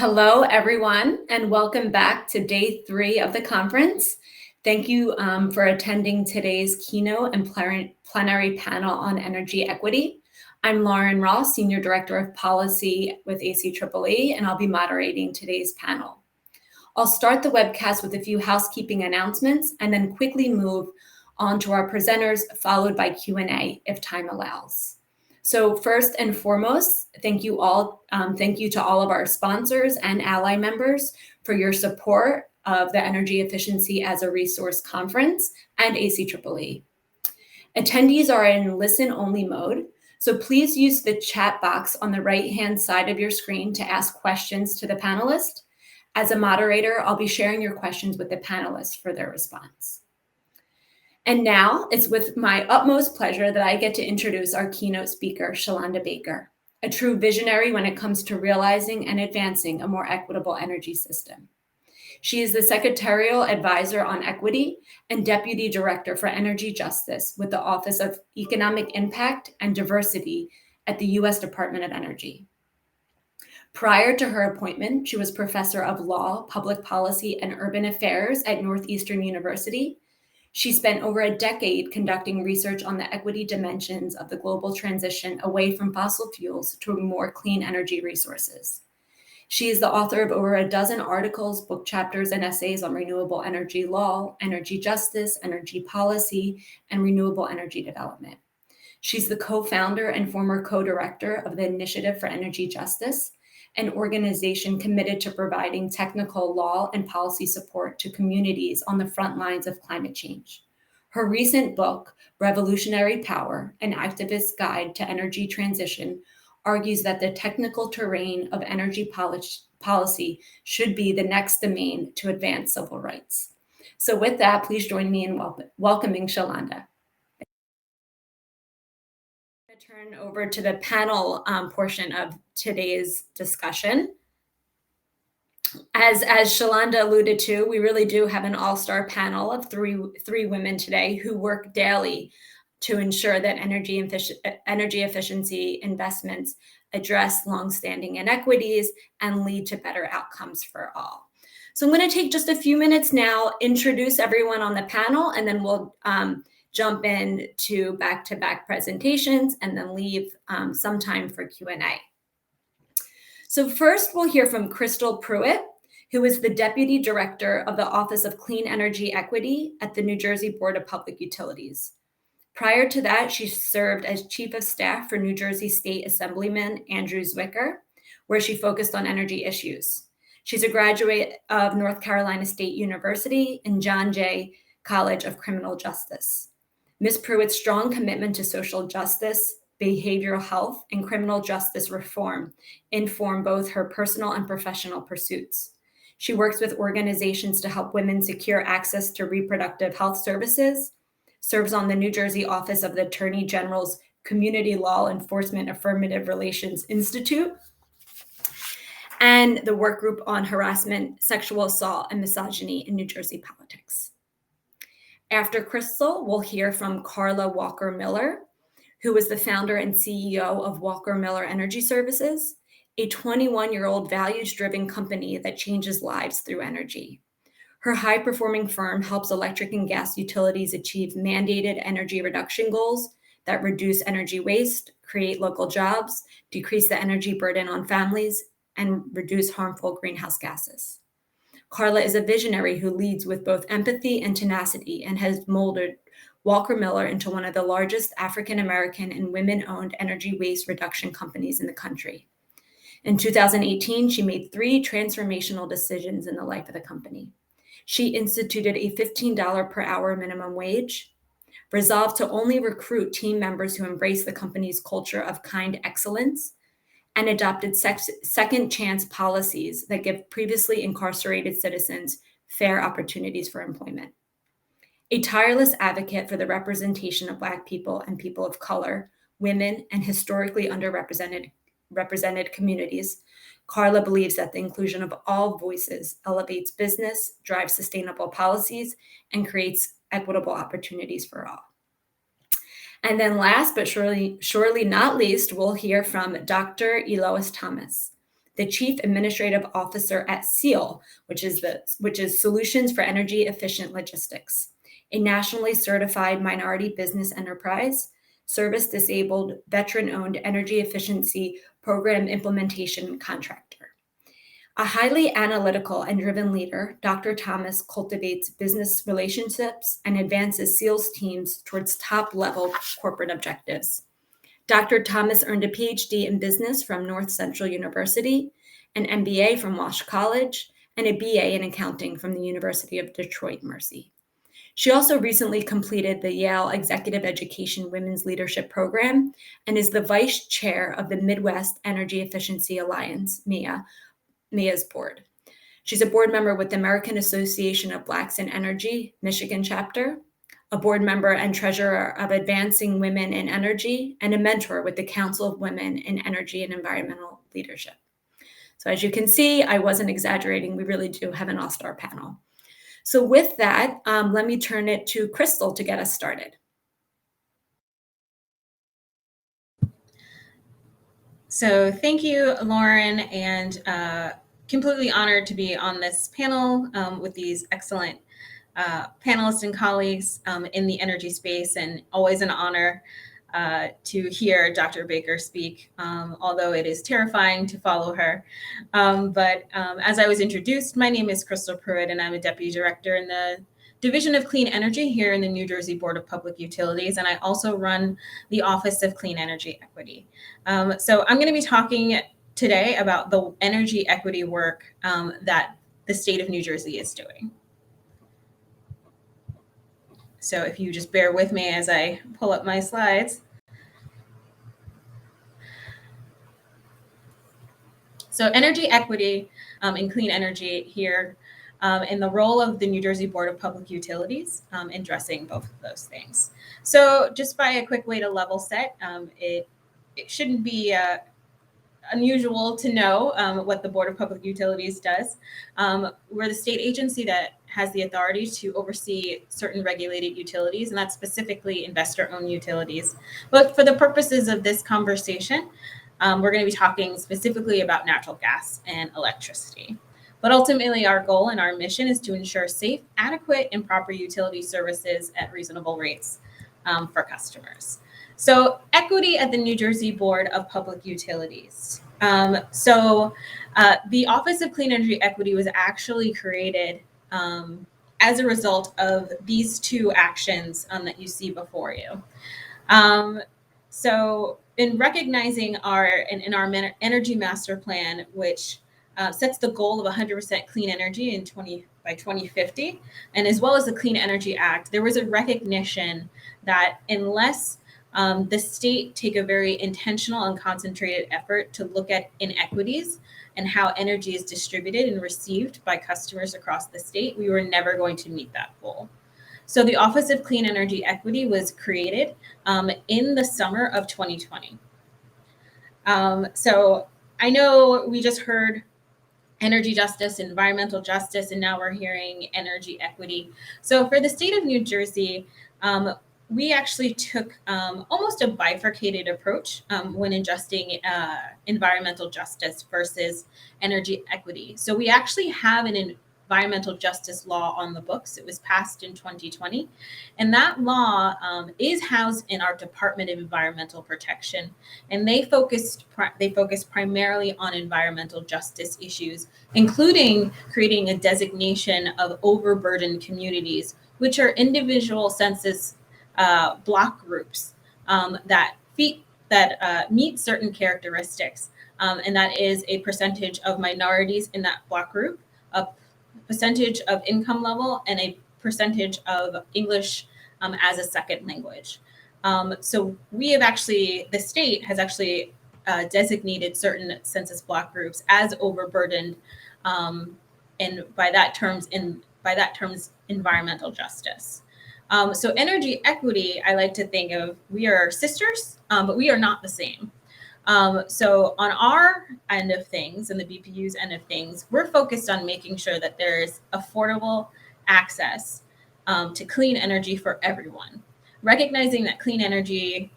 Hello, everyone, and welcome back to day 3 of the conference. Thank you for attending today's keynote and plenary panel on energy equity. I'm Lauren Ross, Senior Director of Policy with ACEEE, and I'll be moderating today's panel. I'll start the webcast with a few housekeeping announcements and then quickly move on to our presenters, followed by Q&A if time allows. So first and foremost, thank you all. Thank you to all of our sponsors and ally members for your support of the Energy Efficiency as a Resource Conference and ACEEE. Attendees are in listen-only mode, so please use the chat box on the right-hand side of your screen to ask questions to the panelists. As a moderator, I'll be sharing your questions with the panelists for their response. And now it's with my utmost pleasure that I get to introduce our keynote speaker, Shalonda Baker, a true visionary when it comes to realizing and advancing a more equitable energy system. She is the Secretarial Advisor on Equity and Deputy Director for Energy Justice with the Office of Economic Impact and Diversity at the U.S. Department of Energy. Prior to her appointment, she was Professor of Law, Public Policy, and Urban Affairs at Northeastern University. She spent over a decade conducting research on the equity dimensions of the global transition away from fossil fuels to more clean energy resources. She is the author of over a dozen articles, book chapters, and essays on renewable energy law, energy justice, energy policy, and renewable energy development. She's the co-founder and former co-director of the Initiative for Energy Justice, an organization committed to providing technical law and policy support to communities on the front lines of climate change. Her recent book, Revolutionary Power, An Activist's Guide to Energy Transition, argues that the technical terrain of energy policy should be the next domain to advance civil rights. So with that, please join me in welcoming Shalonda. Turn over to the panel portion of today's discussion. As Shalonda alluded to, we really do have an all-star panel of three women today who work daily to ensure that energy efficiency investments address longstanding inequities and lead to better outcomes for all. So I'm going to take just a few minutes now, introduce everyone on the panel, and then we'll jump in to back-to-back presentations and then leave some time for Q&A. So first, we'll hear from Crystal Pruitt, who is the Deputy Director of the Office of Clean Energy Equity at the New Jersey Board of Public Utilities. Prior to that, she served as Chief of Staff for New Jersey State Assemblyman Andrew Zwicker, where she focused on energy issues. She's a graduate of North Carolina State University and John Jay College of Criminal Justice. Ms. Pruitt's strong commitment to social justice, behavioral health, and criminal justice reform inform both her personal and professional pursuits. She works with organizations to help women secure access to reproductive health services, serves on the New Jersey Office of the Attorney General's Community Law Enforcement Affirmative Relations Institute, and the work group on harassment, sexual assault, and misogyny in New Jersey politics. After Crystal, we'll hear from Carla Walker-Miller, who is the founder and CEO of Walker-Miller Energy Services, a 21-year-old values-driven company that changes lives through energy. Her high-performing firm helps electric and gas utilities achieve mandated energy reduction goals that reduce energy waste, create local jobs, decrease the energy burden on families, and reduce harmful greenhouse gases. Carla is a visionary who leads with both empathy and tenacity and has molded Walker-Miller into one of the largest African-American and women-owned energy waste reduction companies in the country. In 2018, she made 3 transformational decisions in the life of the company. She instituted a $15 per hour minimum wage, resolved to only recruit team members who embrace the company's culture of kind excellence, and adopted second chance policies that give previously incarcerated citizens fair opportunities for employment. A tireless advocate for the representation of Black people and people of color, women, and historically underrepresented communities, Carla believes that the inclusion of all voices elevates business, drives sustainable policies, and creates equitable opportunities for all. And then last but surely not least, we'll hear from Dr. Elois Thomas, the Chief Administrative Officer at SEAL, which is Solutions for Energy Efficient Logistics, a nationally certified minority business enterprise, service-disabled, veteran-owned energy efficiency program implementation contractor. A highly analytical and driven leader, Dr. Thomas cultivates business relationships and advances SEALs teams towards top-level corporate objectives. Dr. Thomas earned a PhD in business from North Central University, an MBA from Walsh College, and a BA in accounting from the University of Detroit Mercy. She also recently completed the Yale Executive Education Women's Leadership Program and is the vice chair of the Midwest Energy Efficiency Alliance, MIA's board. She's a board member with the American Association of Blacks in Energy, Michigan chapter, a board member and treasurer of Advancing Women in Energy, and a mentor with the Council of Women in Energy and Environmental Leadership. So as you can see, I wasn't exaggerating. We really do have an all-star panel. So with that, let me turn it to Crystal to get us started. So thank you, Lauren, and completely honored to be on this panel with these excellent panelists and colleagues in the energy space, and always an honor to hear Dr. Baker speak, although it is terrifying to follow her. But as I was introduced, my name is Crystal Pruitt, and I'm a Deputy Director in the Division of Clean Energy here in the New Jersey Board of Public Utilities, and I also run the Office of Clean Energy Equity. So I'm going to be talking today about the energy equity work that the state of New Jersey is doing. So if you just bear with me as I pull up my slides. So energy equity in clean energy here in the role of the New Jersey Board of Public Utilities in addressing both of those things. So just by a quick way to level set, it shouldn't be unusual to know what the Board of Public Utilities does. We're the state agency that has the authority to oversee certain regulated utilities, and that's specifically investor-owned utilities. But for the purposes of this conversation, we're going to be talking specifically about natural gas and electricity. But ultimately, our goal and our mission is to ensure safe, adequate, and proper utility services at reasonable rates for customers. So equity at the New Jersey Board of Public Utilities. The Office of Clean Energy Equity was actually created as a result of these two actions that you see before you. So in recognizing our energy master plan, which sets the goal of 100% clean energy by 2050, and as well as the Clean Energy Act, there was a recognition that unless the state take a very intentional and concentrated effort to look at inequities and how energy is distributed and received by customers across the state, we were never going to meet that goal. So the Office of Clean Energy Equity was created in the summer of 2020. So I know we just heard energy justice, environmental justice, and now we're hearing energy equity. So for the state of New Jersey, we actually took almost a bifurcated approach when adjusting environmental justice versus energy equity. So we actually have an environmental justice law on the books. It was passed in 2020. And that law is housed in our Department of Environmental Protection. And they focus primarily on environmental justice issues, including creating a designation of overburdened communities, which are individual census block groups that meet certain characteristics. And that is a percentage of minorities in that block group, a percentage of income level, and a percentage of English as a second language. So the state has actually designated certain census block groups as overburdened, and by that terms environmental justice. So energy equity, I like to think of, we are sisters, but we are not the same. So on our end of things and the BPU's end of things, we're focused on making sure that there's affordable access to clean energy for everyone. recognizing that clean energy,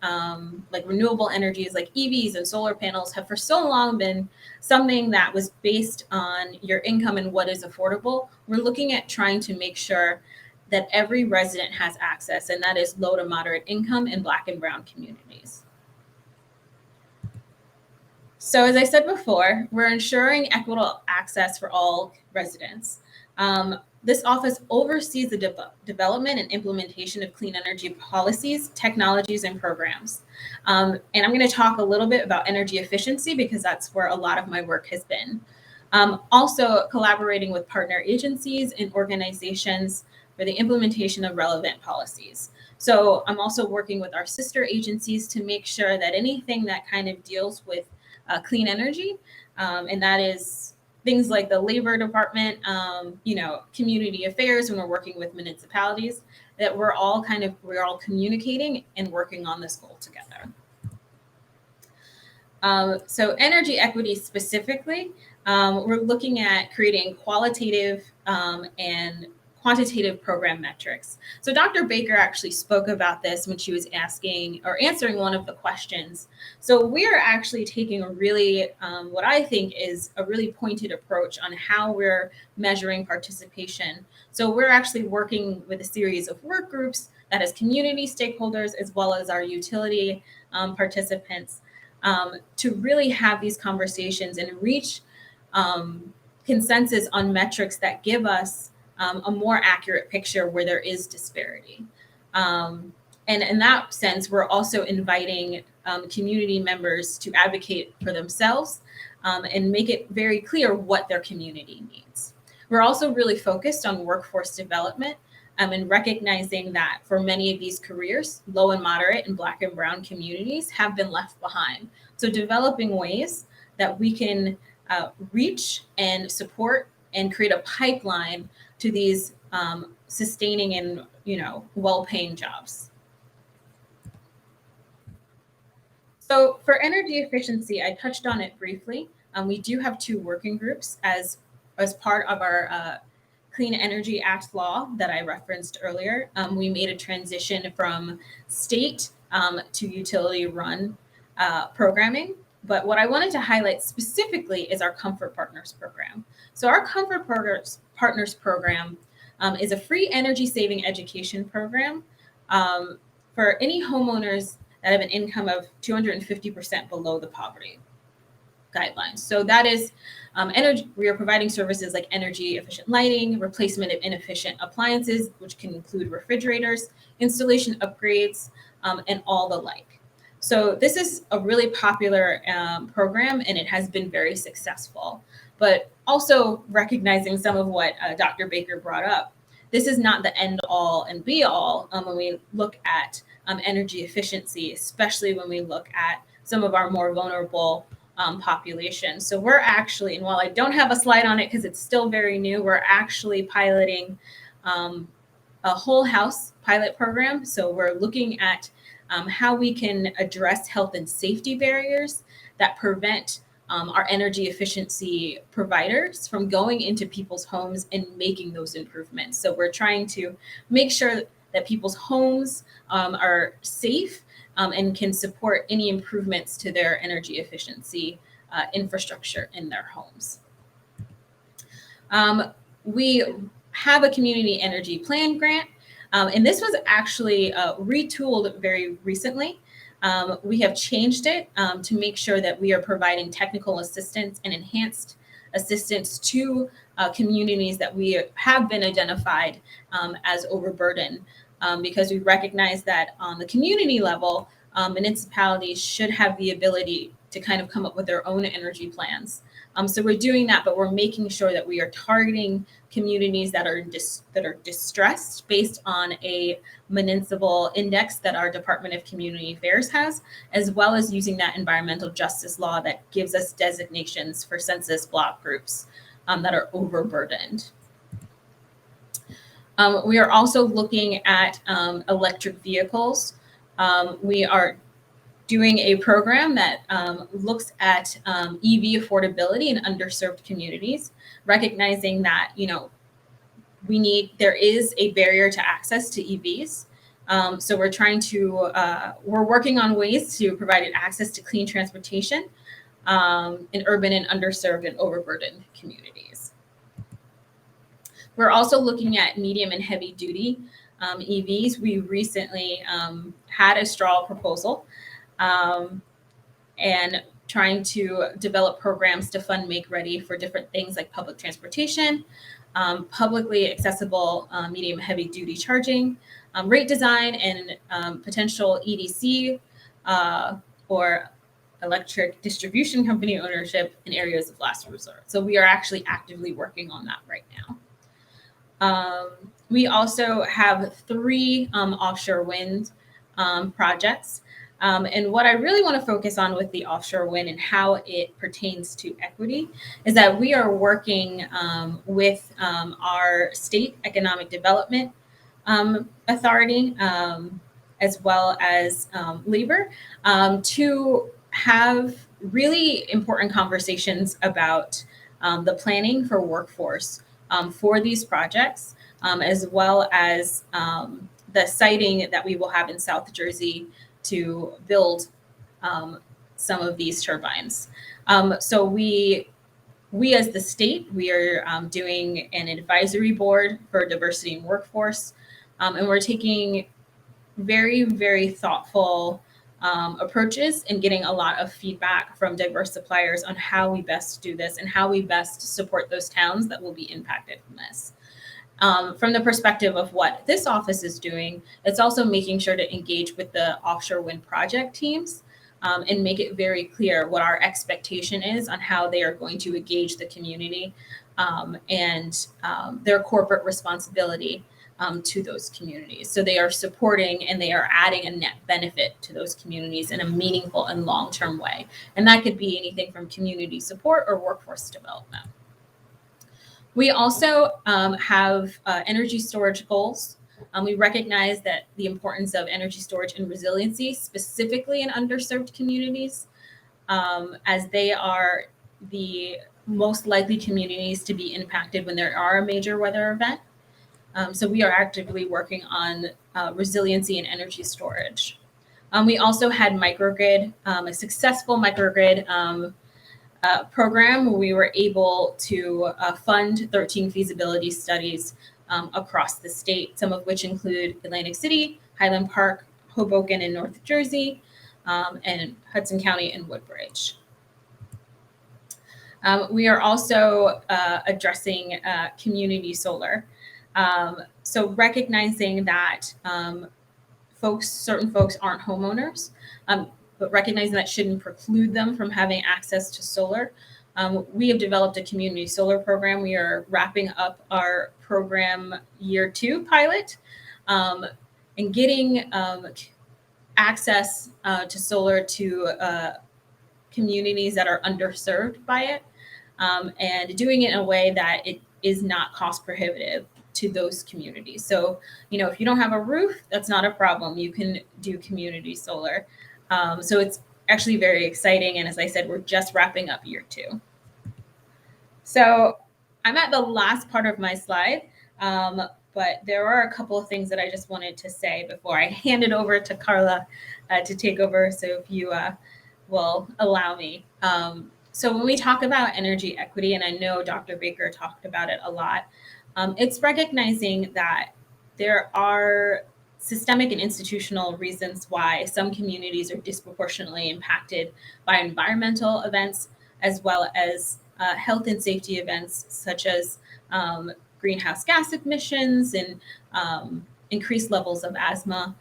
like renewable energies like EVs and solar panels, have for so long been something that was based on your income and what is affordable. We're looking at trying to make sure that every resident has access, and that is low to moderate income in Black and Brown communities. So as I said before, we're ensuring equitable access for all residents. This office oversees the development and implementation of clean energy policies, technologies, and programs. And I'm going to talk a little bit about energy efficiency because that's where a lot of my work has been. Also collaborating with partner agencies and organizations for the implementation of relevant policies. So I'm also working with our sister agencies to make sure that anything that kind of deals with clean energy, and that is things like the labor department, community affairs when we're working with municipalities, that we're all communicating and working on this goal together. So energy equity specifically, we're looking at creating qualitative and quantitative program metrics. So Dr. Baker actually spoke about this when she was asking or answering one of the questions. So we are actually taking a really, what I think is a really pointed approach on how we're measuring participation. So we're actually working with a series of work groups that has community stakeholders as well as our utility participants to really have these conversations and reach consensus on metrics that give us a more accurate picture where there is disparity. And in that sense, we're also inviting community members to advocate for themselves and make it very clear what their community needs. We're also really focused on workforce development and recognizing that for many of these careers, low and moderate and Black and Brown communities have been left behind. So developing ways that we can reach and support and create a pipeline to these sustaining and well-paying jobs. So for energy efficiency, I touched on it briefly. We do have 2 working groups as part of our Clean Energy Act law that I referenced earlier. We made a transition from state to utility-run programming. But what I wanted to highlight specifically is our Comfort Partners program. So our Comfort Partners program is a free energy saving education program for any homeowners that have an income of 250% below the poverty guidelines. So that is energy. We are providing services like energy efficient lighting, replacement of inefficient appliances, which can include refrigerators, installation upgrades, and all the like. So this is a really popular program, and it has been very successful. But also recognizing some of what Dr. Baker brought up, this is not the end all and be all when we look at energy efficiency, especially when we look at some of our more vulnerable populations. So we're actually, and while I don't have a slide on it because it's still very new, we're actually piloting a whole house pilot program. So we're looking at how we can address health and safety barriers that prevent our energy efficiency providers from going into people's homes and making those improvements. So we're trying to make sure that people's homes are safe and can support any improvements to their energy efficiency infrastructure in their homes. We have a community energy plan grant, and this was actually retooled very recently. We have changed it to make sure that we are providing technical assistance and enhanced assistance to communities that we have been identified as overburdened, because we recognize that on the community level, municipalities should have the ability to kind of come up with their own energy plans. So we're doing that, but we're making sure that we are targeting communities that are distressed based on a municipal index that our Department of Community Affairs has, as well as using that environmental justice law that gives us designations for census block groups that are overburdened. We are also looking at electric vehicles. We are doing a program that looks at EV affordability in underserved communities, recognizing that there is a barrier to access to EVs, So we're working on ways to provide access to clean transportation in urban and underserved and overburdened communities. We're also looking at medium and heavy duty EVs. We recently had a straw proposal and trying to develop programs to fund make ready for different things like public transportation, publicly accessible medium heavy duty charging, rate design, and potential EDC or electric distribution company ownership in areas of last resort. So we are actually actively working on that right now. We also have 3 offshore wind projects. And what I really want to focus on with the offshore wind and how it pertains to equity is that we are working with our state economic development authority, as well as labor, to have really important conversations about the planning for workforce for these projects, as well as the siting that we will have in South Jersey to build some of these turbines. So we as the state, we are doing an advisory board for diversity and workforce, and we're taking very, very thoughtful approaches and getting a lot of feedback from diverse suppliers on how we best do this and how we best support those towns that will be impacted from this. From the perspective of what this office is doing, it's also making sure to engage with the offshore wind project teams and make it very clear what our expectation is on how they are going to engage the community and their corporate responsibility to those communities. So they are supporting and they are adding a net benefit to those communities in a meaningful and long-term way. And that could be anything from community support or workforce development. We also have energy storage goals. We recognize that the importance of energy storage and resiliency, specifically in underserved communities, as they are the most likely communities to be impacted when there are a major weather event. So we are actively working on resiliency and energy storage. We also had microgrid, a successful microgrid program where we were able to fund 13 feasibility studies across the state, some of which include Atlantic City, Highland Park, Hoboken in North Jersey, and Hudson County and Woodbridge. We are also addressing community solar. So recognizing that certain folks aren't homeowners, but recognizing that shouldn't preclude them from having access to solar. We have developed a community solar program. We are wrapping up our program year 2 pilot and getting access to solar to communities that are underserved by it, and doing it in a way that it is not cost prohibitive to those communities. So, if you don't have a roof, that's not a problem. You can do community solar. So it's actually very exciting. And as I said, we're just wrapping up year 2. So I'm at the last part of my slide, but there are a couple of things that I just wanted to say before I hand it over to Carla to take over. So if you will allow me. So when we talk about energy equity, and I know Dr. Baker talked about it a lot, it's recognizing that there are systemic and institutional reasons why some communities are disproportionately impacted by environmental events, as well as health and safety events such as greenhouse gas emissions and increased levels of asthma,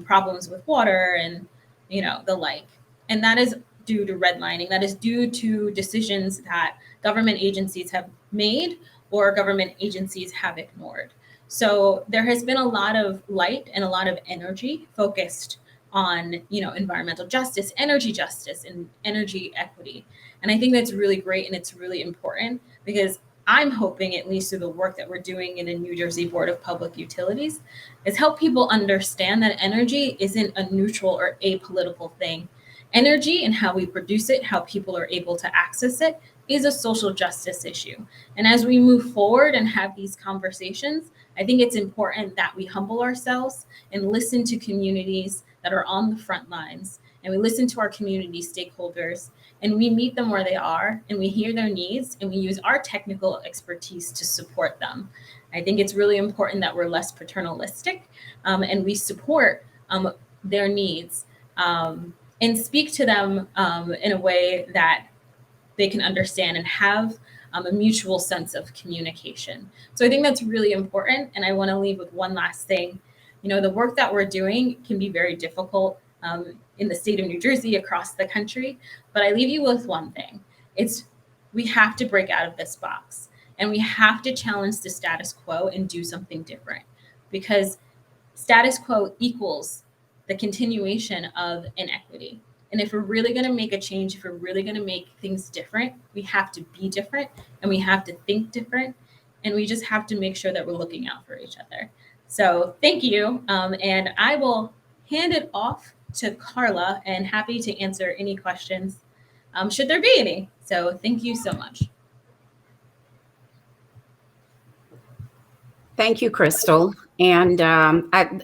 problems with water, and the like. And that is due to redlining. That is due to decisions that government agencies have made or government agencies have ignored. So there has been a lot of light and a lot of energy focused on, environmental justice, and energy equity. And I think that's really great and it's really important because I'm hoping, at least through the work that we're doing in the New Jersey Board of Public Utilities, is help people understand that energy isn't a neutral or apolitical thing. Energy and how we produce it, how people are able to access it, is a social justice issue. And as we move forward and have these conversations, I think it's important that we humble ourselves and listen to communities that are on the front lines. And we listen to our community stakeholders and we meet them where they are and we hear their needs and we use our technical expertise to support them. I think it's really important that we're less paternalistic and we support their needs and speak to them in a way that they can understand and have a mutual sense of communication. So I think that's really important. And I want to leave with one last thing. You know, the work that we're doing can be very difficult in the state of New Jersey, across the country. But I leave you with one thing. It's we have to break out of this box and we have to challenge the status quo and do something different, because status quo equals the continuation of inequity. And if we're really going to make a change, if we're really going to make things different, we have to be different and we have to think different. And we just have to make sure that we're looking out for each other. So thank you. And I will hand it off to Carla and happy to answer any questions, should there be any. So thank you so much. Thank you, Crystal. And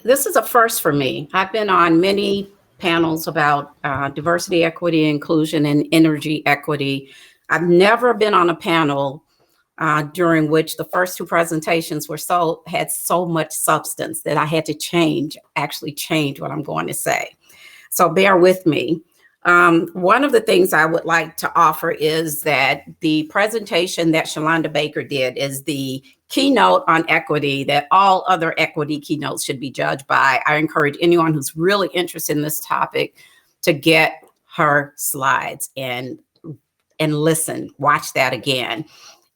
this is a first for me. I've been on many panels about diversity, equity, inclusion, and energy equity. I've never been on a panel during which the first two presentations had so much substance that I had to actually change what I'm going to say. So bear with me. One of the things I would like to offer is that the presentation that Shalonda Baker did is the keynote on equity that all other equity keynotes should be judged by. I encourage anyone who's really interested in this topic to get her slides and listen, watch that again,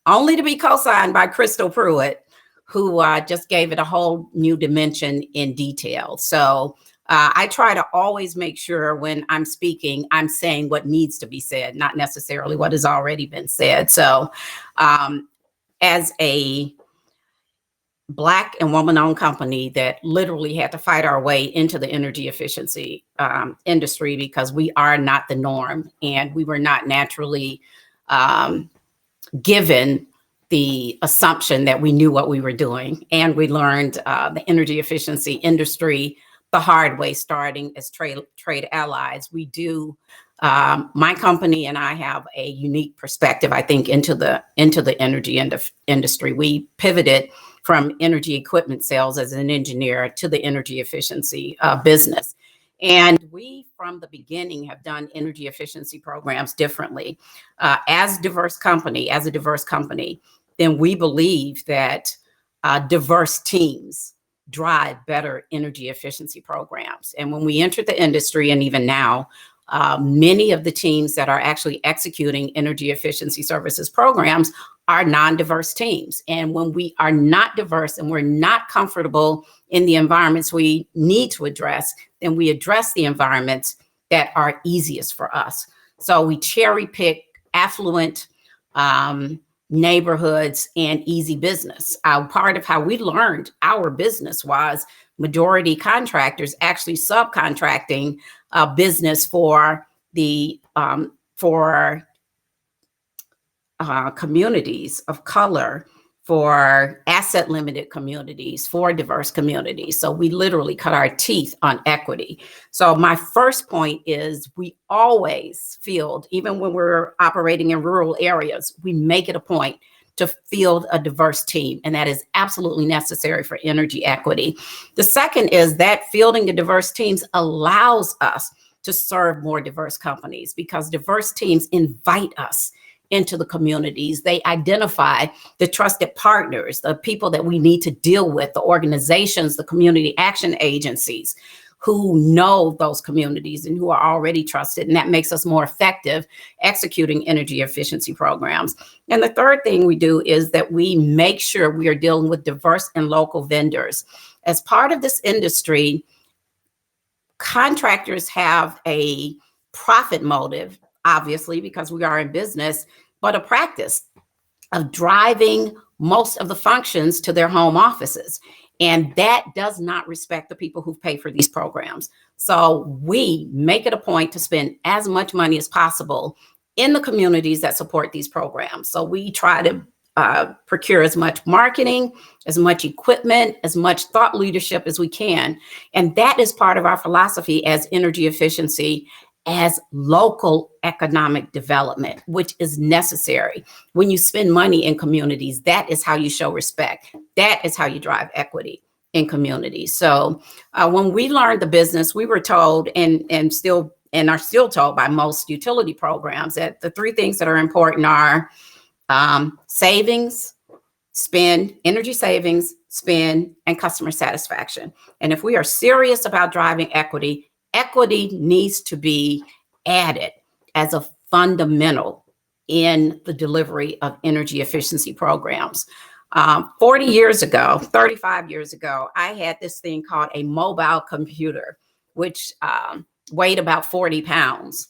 only to be co-signed by Crystal Pruitt, who just gave it a whole new dimension in detail. So I try to always make sure when I'm speaking, I'm saying what needs to be said, not necessarily what has already been said. So as a Black and woman-owned company that literally had to fight our way into the energy efficiency industry because we are not the norm and we were not naturally given the assumption that we knew what we were doing. And we learned the energy efficiency industry the hard way, starting as trade allies. We do, my company and I have a unique perspective, I think, into the energy industry. We pivoted from energy equipment sales as an engineer to the energy efficiency business. And we, from the beginning, have done energy efficiency programs differently. As a diverse company, then we believe that diverse teams drive better energy efficiency programs. And when we entered the industry, and even now, many of the teams that are actually executing energy efficiency services programs are non-diverse teams. And when we are not diverse and we're not comfortable in the environments we need to address, then we address the environments that are easiest for us. So we cherry pick affluent neighborhoods and easy business. Part of how we learned our business was majority contractors actually subcontracting business for the communities of color, for asset limited communities, for diverse communities. So we literally cut our teeth on equity. So my first point is we always field, even when we're operating in rural areas, we make it a point to field a diverse team. And that is absolutely necessary for energy equity. The second is that fielding the diverse teams allows us to serve more diverse companies, because diverse teams invite us into the communities. They identify the trusted partners, the people that we need to deal with, the organizations, the community action agencies who know those communities and who are already trusted. And that makes us more effective executing energy efficiency programs. And the third thing we do is that we make sure we are dealing with diverse and local vendors. As part of this industry, contractors have a profit motive, obviously, because we are in business, but a practice of driving most of the functions to their home offices. And that does not respect the people who pay for these programs. So we make it a point to spend as much money as possible in the communities that support these programs. So we try to procure as much marketing, as much equipment, as much thought leadership as we can. And that is part of our philosophy as energy efficiency, as local economic development, which is necessary. When you spend money in communities, that is how you show respect. That is how you drive equity in communities. So when we learned the business, we were told and are still told by most utility programs that the three things that are important are savings, spend, energy savings, spend, and customer satisfaction. And if we are serious about driving equity, equity needs to be added as a fundamental in the delivery of energy efficiency programs. 40 years ago, 35 years ago, I had this thing called a mobile computer, which weighed about 40 pounds.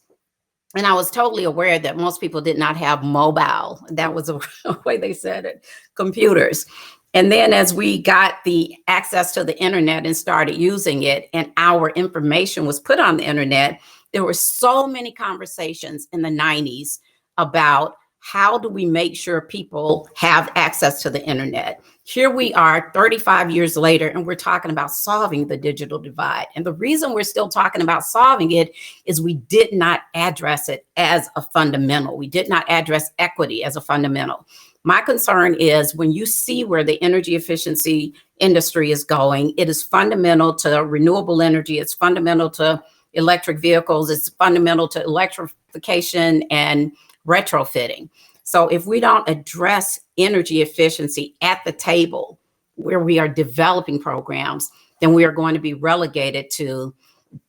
And I was totally aware that most people did not have mobile. That was the way they said it, computers. And then as we got the access to the internet and started using it, and our information was put on the internet, there were so many conversations in the 90s about how do we make sure people have access to the internet. Here we are 35 years later, and we're talking about solving the digital divide. And the reason we're still talking about solving it is we did not address it as a fundamental. We did not address equity as a fundamental. My concern is when you see where the energy efficiency industry is going, it is fundamental to renewable energy. It's fundamental to electric vehicles. It's fundamental to electrification and retrofitting. So if we don't address energy efficiency at the table where we are developing programs, then we are going to be relegated to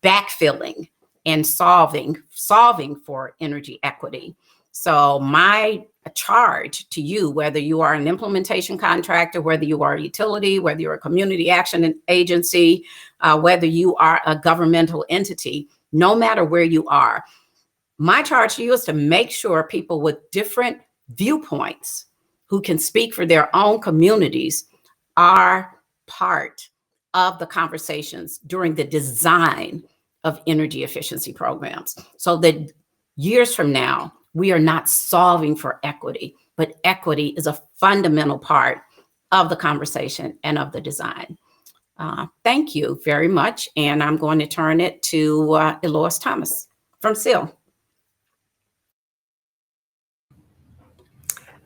backfilling and solving for energy equity. So my charge to you, whether you are an implementation contractor, whether you are a utility, whether you're a community action agency, whether you are a governmental entity, no matter where you are, my charge to you is to make sure people with different viewpoints who can speak for their own communities are part of the conversations during the design of energy efficiency programs, so that years from now, we are not solving for equity, but equity is a fundamental part of the conversation and of the design. Thank you very much. And I'm going to turn it to Eloise Thomas from SEAL.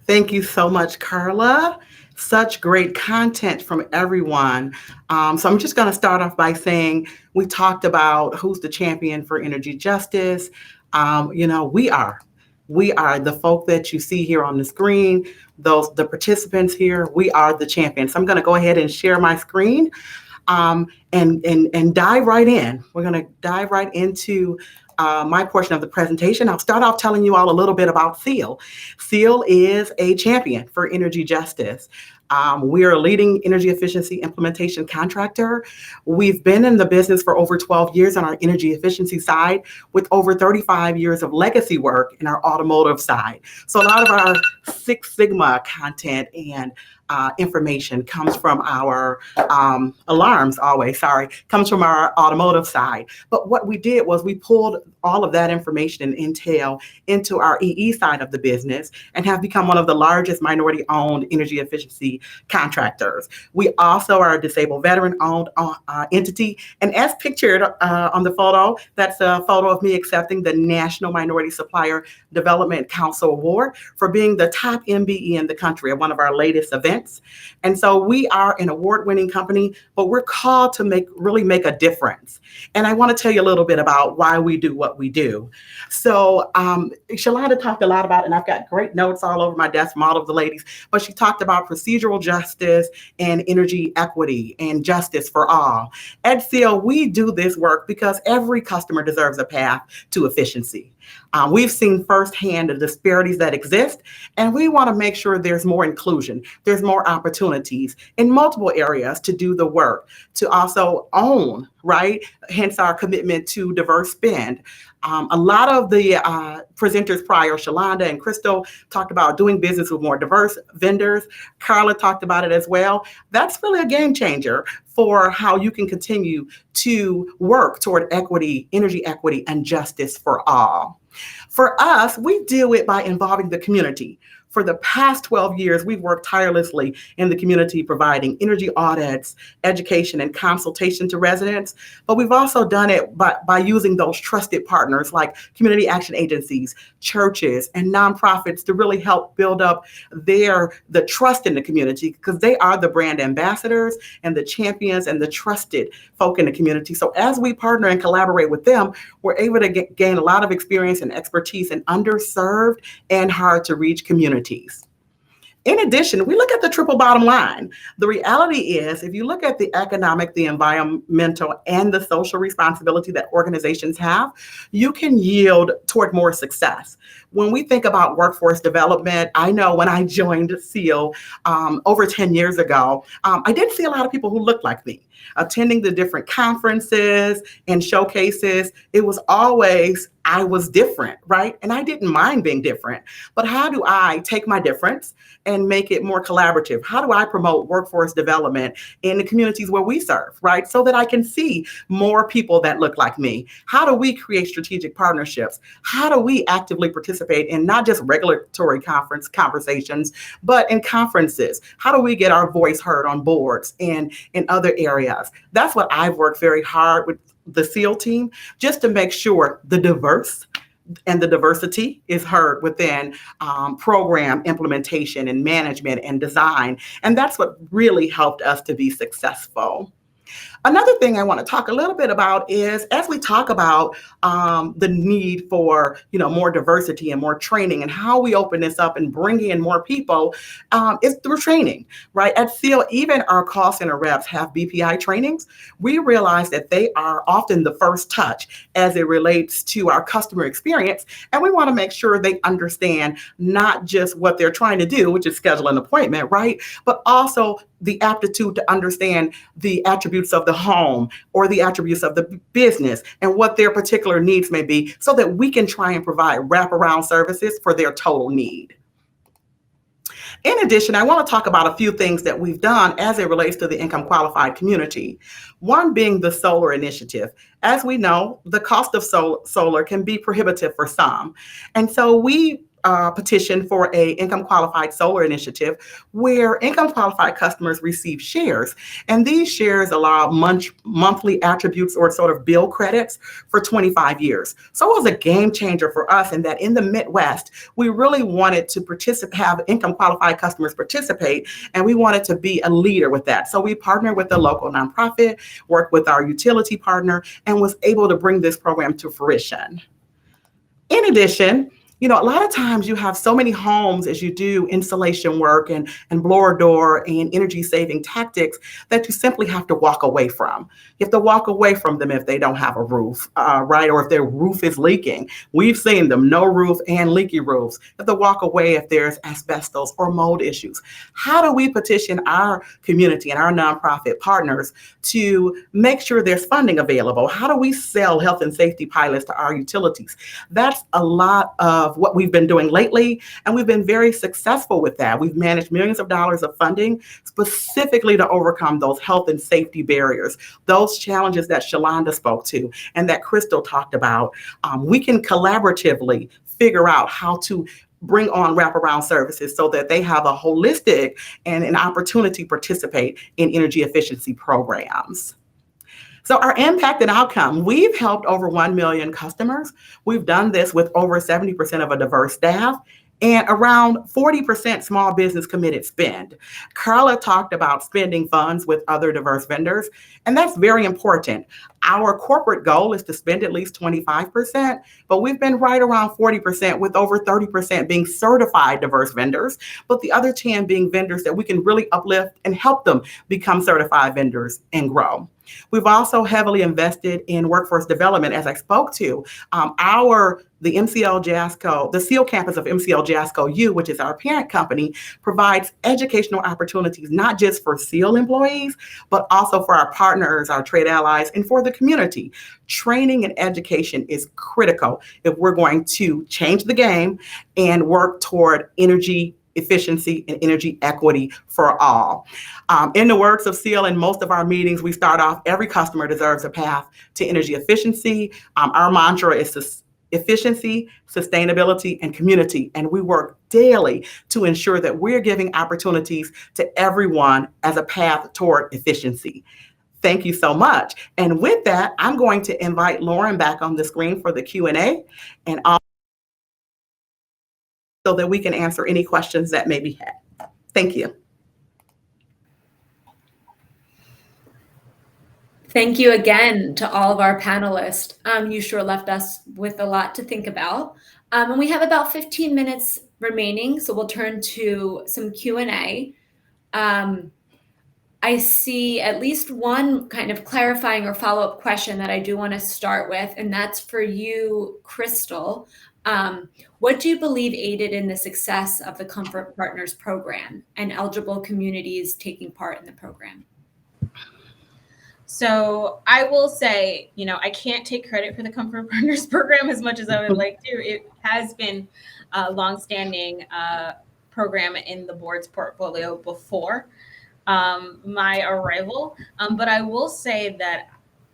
Thank you so much, Carla. Such great content from everyone. So I'm just going to start off by saying we talked about who's the champion for energy justice. We are the folk that you see here on the screen, the participants here. We are the champions. So I'm going to go ahead and share my screen and dive right in. We're going to dive right into my portion of the presentation. I'll start off telling you all a little bit about SEAL. SEAL is a champion for energy justice. We are a leading energy efficiency implementation contractor. We've been in the business for over 12 years on our energy efficiency side, with over 35 years of legacy work in our automotive side. So a lot of our Six Sigma content and information comes from our comes from our automotive side. But what we did was we pulled all of that information and intel into our EE side of the business and have become one of the largest minority-owned energy efficiency contractors. We also are a disabled veteran-owned entity. And as pictured on the photo, that's a photo of me accepting the National Minority Supplier Development Council Award for being the top MBE in the country at one of our latest events. And so we are an award-winning company, but we're called to really make a difference. And I want to tell you a little bit about why we do what we do. So Shalonda talked a lot about, and I've got great notes all over my desk from all of the ladies, but she talked about procedural justice and energy equity and justice for all. At SEAL, we do this work because every customer deserves a path to efficiency. We've seen firsthand the disparities that exist, and we want to make sure there's more inclusion, there's more opportunities in multiple areas to do the work, to also own, right? Hence our commitment to diverse spend. A lot of the presenters prior, Shalonda and Crystal, talked about doing business with more diverse vendors. Carla talked about it as well. That's really a game changer for how you can continue to work toward equity, energy equity, and justice for all. For us, we do it by involving the community. For the past 12 years, we've worked tirelessly in the community, providing energy audits, education, and consultation to residents. But we've also done it by using those trusted partners like community action agencies, churches, and nonprofits to really help build up the trust in the community, because they are the brand ambassadors and the champions and the trusted folk in the community. So as we partner and collaborate with them, we're able to gain a lot of experience and expertise in underserved and hard to reach communities. In addition, we look at the triple bottom line. The reality is, if you look at the economic, the environmental, and the social responsibility that organizations have, you can yield toward more success. When we think about workforce development, I know when I joined SEAL over 10 years ago, I didn't see a lot of people who looked like me. Attending the different conferences and showcases, it was always, I was different, right? And I didn't mind being different. But how do I take my difference and make it more collaborative? How do I promote workforce development in the communities where we serve, right? So that I can see more people that look like me. How do we create strategic partnerships? How do we actively participate in not just regulatory conversations, but in conferences? How do we get our voice heard on boards and in other areas? That's what I've worked very hard with the SEAL team, just to make sure the diverse and the diversity is heard within program implementation and management and design. And that's what really helped us to be successful. Another thing I want to talk a little bit about is, as we talk about the need for more diversity and more training, and how we open this up and bring in more people, is through training, right? At SEAL, even our call center reps have BPI trainings. We realize that they are often the first touch as it relates to our customer experience, and we want to make sure they understand not just what they're trying to do, which is schedule an appointment, right? But also the aptitude to understand the attributes of the home or the attributes of the business and what their particular needs may be, so that we can try and provide wraparound services for their total need. In addition, I want to talk about a few things that we've done as it relates to the income qualified community. One being the solar initiative. As we know, the cost of solar can be prohibitive for some. And so we petition for a income qualified solar initiative where income qualified customers receive shares, and these shares allow monthly attributes or sort of bill credits for 25 years. So it was a game changer for us in that in the Midwest, we really wanted to have income qualified customers participate, and we wanted to be a leader with that. So we partnered with a local nonprofit, worked with our utility partner, and was able to bring this program to fruition. In addition, a lot of times you have so many homes as you do insulation work and blower door and energy saving tactics that you simply have to walk away from. You have to walk away from them if they don't have a roof, right? Or if their roof is leaking. We've seen them, no roof and leaky roofs. You have to walk away if there's asbestos or mold issues. How do we petition our community and our nonprofit partners to make sure there's funding available? How do we sell health and safety pilots to our utilities? That's a lot of what we've been doing lately, and we've been very successful with that. We've managed millions of dollars of funding specifically to overcome those health and safety barriers, those challenges that Shalonda spoke to and that Crystal talked about. We can collaboratively figure out how to bring on wraparound services so that they have a holistic and an opportunity to participate in energy efficiency programs. So our impact and outcome, we've helped over 1 million customers. We've done this with over 70% of a diverse staff and around 40% small business committed spend. Carla talked about spending funds with other diverse vendors, and that's very important. Our corporate goal is to spend at least 25%, but we've been right around 40%, with over 30% being certified diverse vendors, but the other 10 being vendors that we can really uplift and help them become certified vendors and grow. We've also heavily invested in workforce development, as I spoke to. The MCL Jasco, the SEAL campus of MCL Jasco U, which is our parent company, provides educational opportunities, not just for SEAL employees, but also for our partners, our trade allies, and for the community. Training and education is critical if we're going to change the game and work toward energy efficiency and energy equity for all. In the words of SEAL, in most of our meetings, we start off, every customer deserves a path to energy efficiency. Our mantra is efficiency, sustainability, and community. And we work daily to ensure that we're giving opportunities to everyone as a path toward efficiency. Thank you so much. And with that, I'm going to invite Lauren back on the screen for the Q&A, and so that we can answer any questions that may be had. Thank you. Thank you again to all of our panelists. You sure left us with a lot to think about. And we have about 15 minutes remaining, so we'll turn to some Q&A. I see at least one kind of clarifying or follow-up question that I do want to start with, and that's for you, Crystal. What do you believe aided in the success of the Comfort Partners program and eligible communities taking part in the program? So I will say, I can't take credit for the Comfort Partners program as much as I would like to. It has been a longstanding program in the board's portfolio before my arrival. But I will say that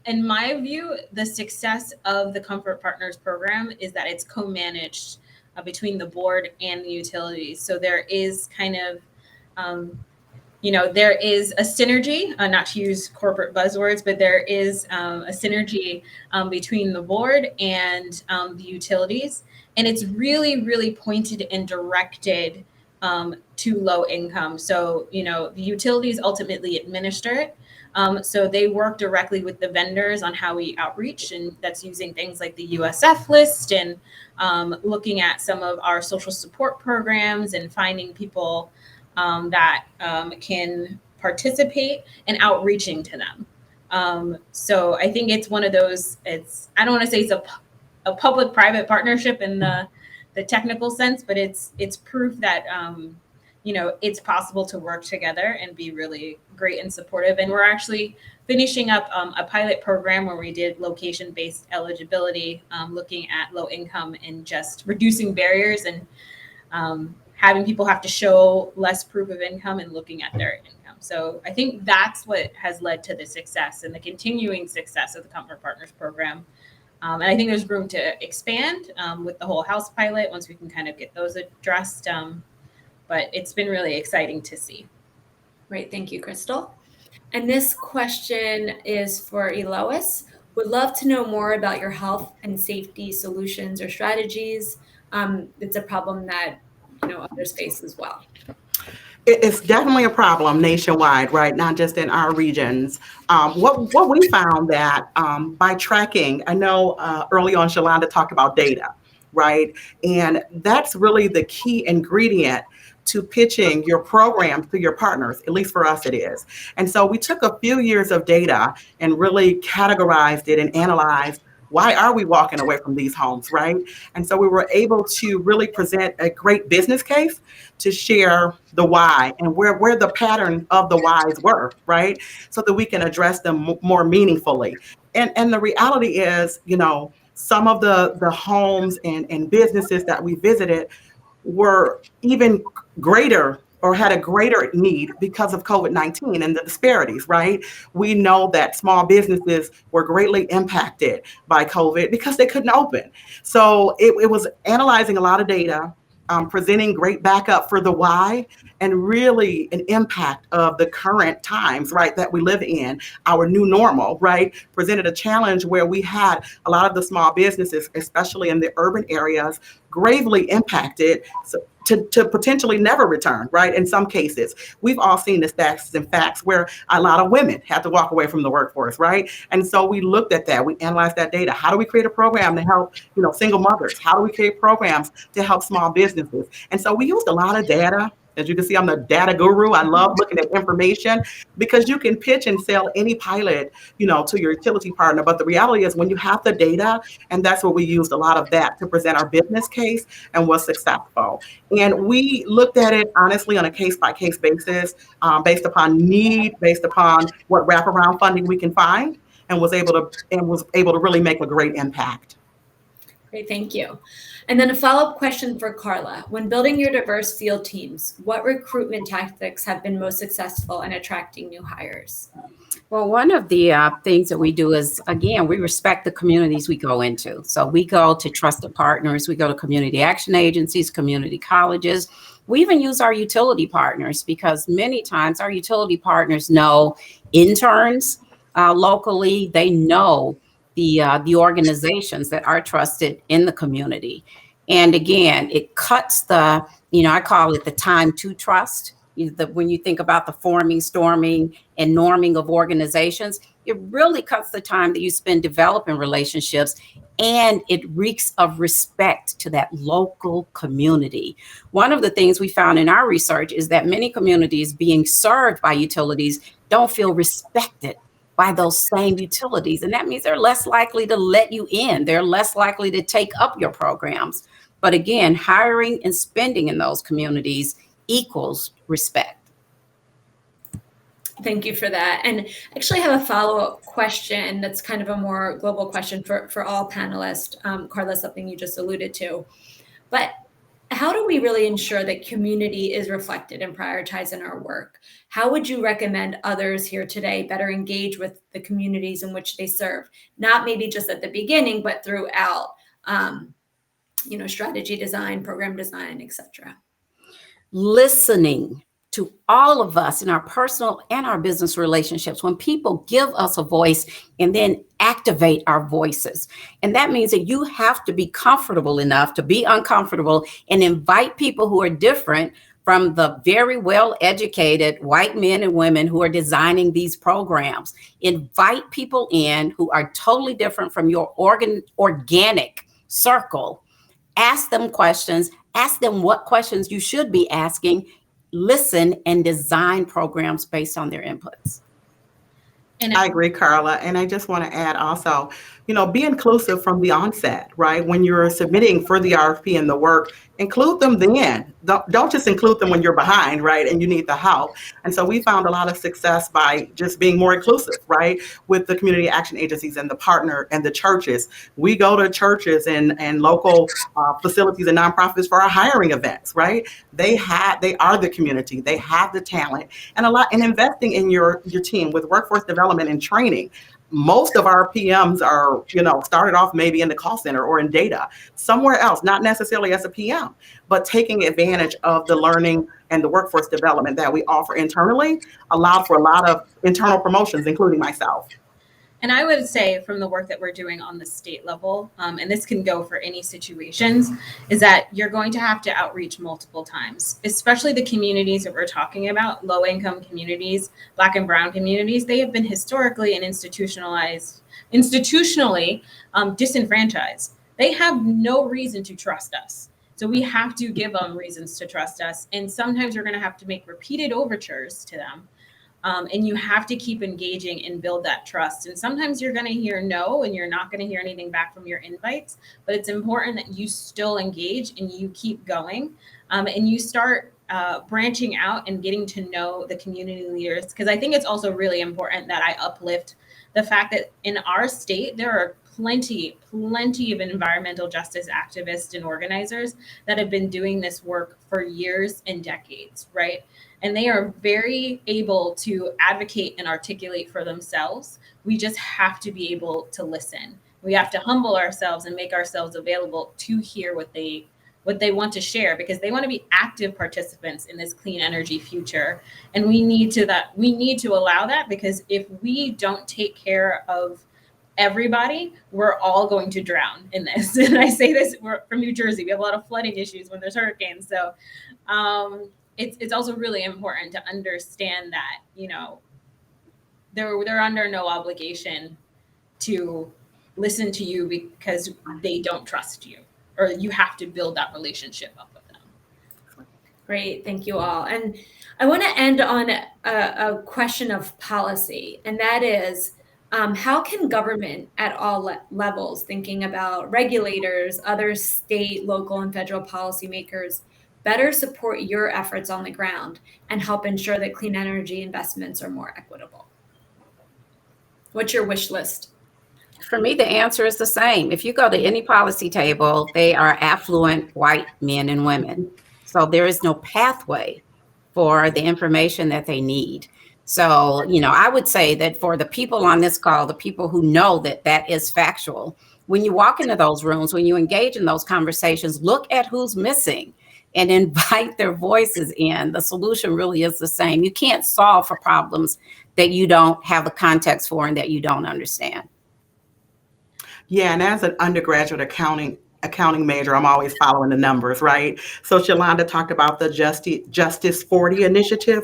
in my view, the success of the Comfort Partners program is that it's co-managed between the board and the utilities. So there is kind of, there is a synergy, not to use corporate buzzwords, but there is a synergy between the board and the utilities. And it's really, really pointed and directed to low income. So, the utilities ultimately administer it. So they work directly with the vendors on how we outreach, and that's using things like the USF list and looking at some of our social support programs and finding people that can participate and outreaching to them. So I think it's one of those, I don't want to say it's a public-private partnership in the technical sense, but it's proof that, it's possible to work together and be really great and supportive. And we're actually finishing up a pilot program where we did location-based eligibility, looking at low income and just reducing barriers and having people have to show less proof of income and looking at their income. So I think that's what has led to the success and the continuing success of the Comfort Partners program. And I think there's room to expand with the whole house pilot once we can kind of get those addressed. But it's been really exciting to see. Great, thank you, Crystal. And this question is for Elois. Would love to know more about your health and safety solutions or strategies. It's a problem that others face as well. It's definitely a problem nationwide, right? Not just in our regions. What we found that by tracking, I know early on Shalonda talked about data, right? And that's really the key ingredient to pitching your program to your partners, at least for us it is. And so we took a few years of data and really categorized it and analyzed why are we walking away from these homes, right? And so we were able to really present a great business case to share the why and where the pattern of the whys were, right? So that we can address them more meaningfully. And the reality is, some of the homes and businesses that we visited were even greater or had a greater need because of COVID-19 and the disparities, right? We know that small businesses were greatly impacted by COVID because they couldn't open. So it was analyzing a lot of data, presenting great backup for the why, and really an impact of the current times, right, that we live in, our new normal, right, presented a challenge where we had a lot of the small businesses, especially in the urban areas, gravely impacted to potentially never return, right? In some cases, we've all seen the stats and facts where a lot of women had to walk away from the workforce, right? And so we looked at that, we analyzed that data. How do we create a program to help, single mothers? How do we create programs to help small businesses? And so we used a lot of data. As you can see, I'm the data guru. I love looking at information because you can pitch and sell any pilot, to your utility partner. But the reality is when you have the data, and that's what we used a lot of that to present our business case and was successful. And we looked at it honestly on a case-by-case basis, based upon need, based upon what wraparound funding we can find, and was able to really make a great impact. Great, thank you. And then a follow-up question for Carla. When building your diverse field teams, what recruitment tactics have been most successful in attracting new hires? Well, one of the things that we do is, again, we respect the communities we go into. So we go to trusted partners, we go to community action agencies, community colleges. We even use our utility partners because many times our utility partners know interns locally. They know the organizations that are trusted in the community. And again, it cuts I call it the time to trust. When you think about the forming, storming, and norming of organizations, it really cuts the time that you spend developing relationships, and it reeks of respect to that local community. One of the things we found in our research is that many communities being served by utilities don't feel respected by those same utilities. And that means they're less likely to let you in. They're less likely to take up your programs. But again, hiring and spending in those communities equals respect. Thank you for that. And actually I have a follow-up question that's kind of a more global question for all panelists. Carla, something you just alluded to. But how do we really ensure that community is reflected and prioritized in our work? How would you recommend others here today better engage with the communities in which they serve? Not maybe just at the beginning, but throughout, strategy design, program design, etc. Listening to all of us in our personal and our business relationships, when people give us a voice and then activate our voices. And that means that you have to be comfortable enough to be uncomfortable and invite people who are different from the very well-educated white men and women who are designing these programs. Invite people in who are totally different from your organic circle. Ask them questions. Ask them what questions you should be asking. Listen and design programs based on their inputs. And I agree, Carla. And I just want to add also, be inclusive from the onset, right? When you're submitting for the RFP and the work, include them then. Don't just include them when you're behind, right? And you need the help. And so we found a lot of success by just being more inclusive, right? With the community action agencies and the partner and the churches. We go to churches and local facilities and nonprofits for our hiring events, right? They are the community. They have the talent and investing in your team with workforce development and training. Most of our PMs are, started off maybe in the call center or in data somewhere else, not necessarily as a PM, but taking advantage of the learning and the workforce development that we offer internally allowed for a lot of internal promotions, including myself. And I would say from the work that we're doing on the state level, and this can go for any situations, is that you're going to have to outreach multiple times, especially the communities that we're talking about, low-income communities, Black and Brown communities. They have been historically and institutionally disenfranchised. They have no reason to trust us. So we have to give them reasons to trust us. And sometimes you're going to have to make repeated overtures to them. And you have to keep engaging and build that trust. And sometimes you're going to hear no, and you're not going to hear anything back from your invites. But it's important that you still engage and you keep going, and you start branching out and getting to know the community leaders. Because I think it's also really important that I uplift the fact that in our state, there are plenty of environmental justice activists and organizers that have been doing this work for years and decades, right? And they are very able to advocate and articulate for themselves. We just have to be able to listen. We have to humble ourselves and make ourselves available to hear what they want to share, because they want to be active participants in this clean energy future. And we need to allow that, because if we don't take care of everybody, we're all going to drown in this. And I say this, we're from New Jersey. We have a lot of flooding issues when there's hurricanes. So it's also really important to understand that, they're under no obligation to listen to you because they don't trust you, or you have to build that relationship up with them. Great, thank you all. And I want to end on a question of policy, and that is, how can government at all levels, thinking about regulators, other state, local, and federal policymakers, better support your efforts on the ground and help ensure that clean energy investments are more equitable? What's your wish list? For me, the answer is the same. If you go to any policy table, they are affluent white men and women. So there is no pathway for the information that they need. So, I would say that for the people on this call, the people who know that that is factual, when you walk into those rooms, when you engage in those conversations, look at who's missing and invite their voices in. The solution really is the same. You can't solve for problems that you don't have the context for and that you don't understand. Yeah, and as an undergraduate accounting major, I'm always following the numbers, right? So Shalonda talked about the Justice 40 initiative.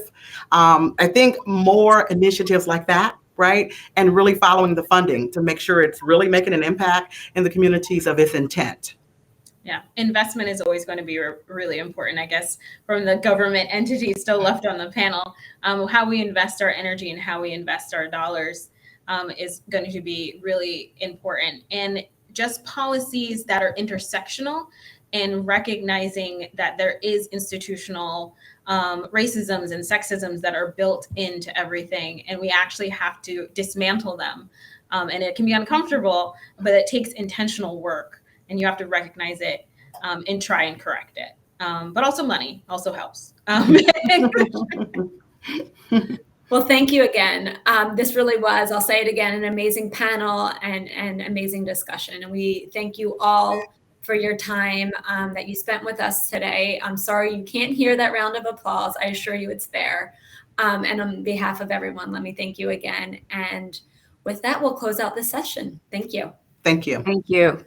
I think more initiatives like that, right? And really following the funding to make sure it's really making an impact in the communities of its intent. Yeah, investment is always going to be really important, I guess, from the government entities still left on the panel. How we invest our energy and how we invest our dollars is going to be really important. And just policies that are intersectional and recognizing that there is institutional racisms and sexisms that are built into everything, and we actually have to dismantle them. And it can be uncomfortable, but it takes intentional work. And you have to recognize it and try and correct it. But also money also helps. Well, thank you again. This really was, I'll say it again, an amazing panel and amazing discussion. And we thank you all for your time that you spent with us today. I'm sorry you can't hear that round of applause. I assure you it's there. And on behalf of everyone, let me thank you again. And with that, we'll close out this session. Thank you. Thank you. Thank you.